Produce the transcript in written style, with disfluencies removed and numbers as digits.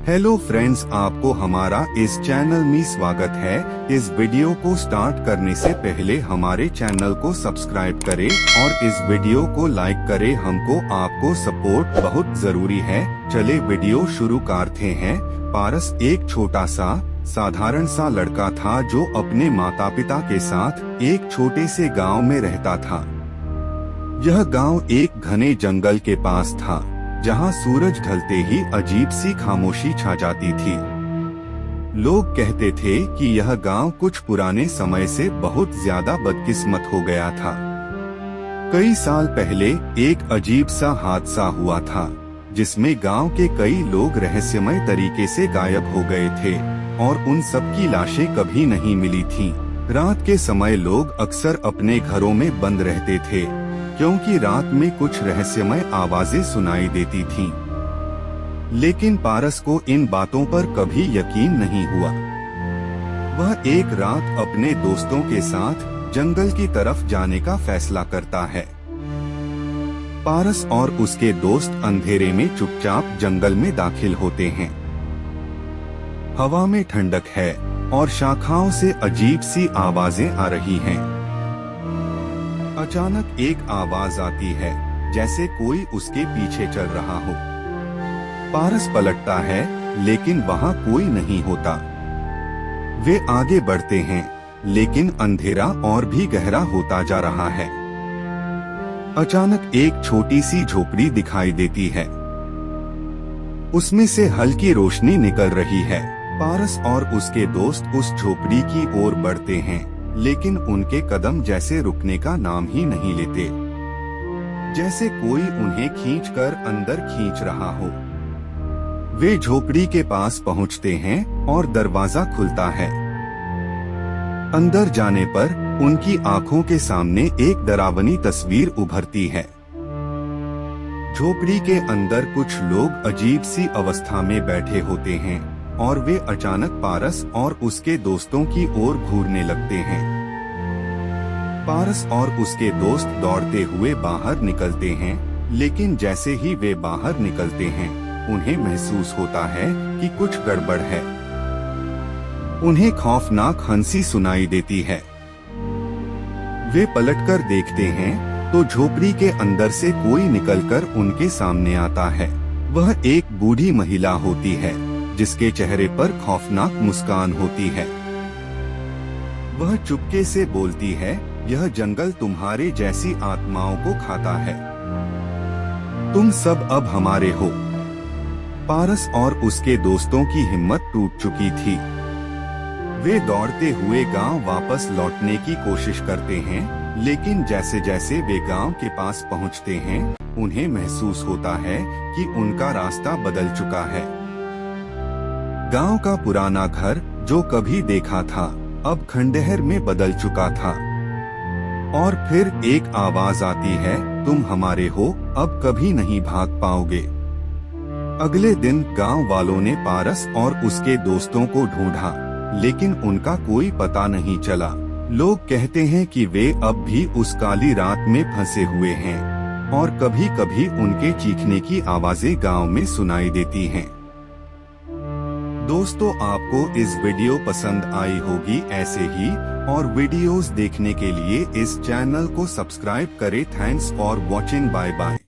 Hello friends, आपको हमारा इस चैनल में स्वागत है। इस वीडियो को स्टार्ट करने से पहले हमारे चैनल को सब्सक्राइब करें और इस वीडियो को लाइक करें। हमको आपको सपोर्ट बहुत जरूरी है। चले वीडियो शुरू करते हैं। पारस एक छोटा सा साधारण सा लड़का था जो अपने माता पिता के साथ एक छोटे से गांव में रहता था। यह गांव एक घने जंगल के पास था जहां सूरज ढलते ही अजीब सी खामोशी छा जाती थी। लोग कहते थे कि यह गांव कुछ पुराने समय से बहुत ज्यादा बदकिस्मत हो गया था। कई साल पहले एक अजीब सा हादसा हुआ था जिसमें गांव के कई लोग रहस्यमय तरीके से गायब हो गए थे और उन सब की लाशें कभी नहीं मिली थीं। रात के समय लोग अक्सर अपने घरों में बंद रहते थे क्योंकि रात में कुछ रहस्यमय आवाजें सुनाई देती थीं। लेकिन पारस को इन बातों पर कभी यकीन नहीं हुआ। वह एक रात अपने दोस्तों के साथ जंगल की तरफ जाने का फैसला करता है। पारस और उसके दोस्त अंधेरे में चुपचाप जंगल में दाखिल होते हैं। हवा में ठंडक है और शाखाओं से अजीब सी आवाजें आ रही हैं। अचानक एक आवाज आती है जैसे कोई उसके पीछे चल रहा हो। पारस पलटता है लेकिन वहाँ कोई नहीं होता। वे आगे बढ़ते हैं लेकिन अंधेरा और भी गहरा होता जा रहा है। अचानक एक छोटी सी झोपड़ी दिखाई देती है। उसमें से हल्की रोशनी निकल रही है। पारस और उसके दोस्त उस झोपड़ी की ओर बढ़ते हैं लेकिन उनके कदम जैसे रुकने का नाम ही नहीं लेते, जैसे कोई उन्हें खींचकर अंदर खींच रहा हो। वे झोपड़ी के पास पहुंचते हैं और दरवाजा खुलता है। अंदर जाने पर उनकी आंखों के सामने एक डरावनी तस्वीर उभरती है। झोपड़ी के अंदर कुछ लोग अजीब सी अवस्था में बैठे होते हैं और वे अचानक पारस और उसके दोस्तों की ओर घूरने लगते हैं। पारस और उसके दोस्त दौड़ते हुए बाहर निकलते हैं, लेकिन जैसे ही वे बाहर निकलते हैं उन्हें महसूस होता है कि कुछ गड़बड़ है। उन्हें खौफनाक हंसी सुनाई देती है। वे पलटकर देखते हैं तो झोपड़ी के अंदर से कोई निकलकर उनके सामने आता है। वह एक बूढ़ी महिला होती है जिसके चेहरे पर खौफनाक मुस्कान होती है। वह चुपके से बोलती है, यह जंगल तुम्हारे जैसी आत्माओं को खाता है। तुम सब अब हमारे हो। पारस और उसके दोस्तों की हिम्मत टूट चुकी थी। वे दौड़ते हुए गांव वापस लौटने की कोशिश करते हैं, लेकिन जैसे जैसे वे गांव के पास पहुंचते हैं उन्हें महसूस होता है कि उनका रास्ता बदल चुका है। गांव का पुराना घर जो कभी देखा था अब खंडहर में बदल चुका था। और फिर एक आवाज आती है, तुम हमारे हो, अब कभी नहीं भाग पाओगे। अगले दिन गांव वालों ने पारस और उसके दोस्तों को ढूंढा लेकिन उनका कोई पता नहीं चला। लोग कहते हैं कि वे अब भी उस काली रात में फंसे हुए हैं और कभी कभी उनके चीखने की आवाजें गांव में सुनाई देती हैं। दोस्तों, आपको इस वीडियो पसंद आई होगी। ऐसे ही और वीडियोस देखने के लिए इस चैनल को सब्सक्राइब करें। Thanks for watching. Bye bye.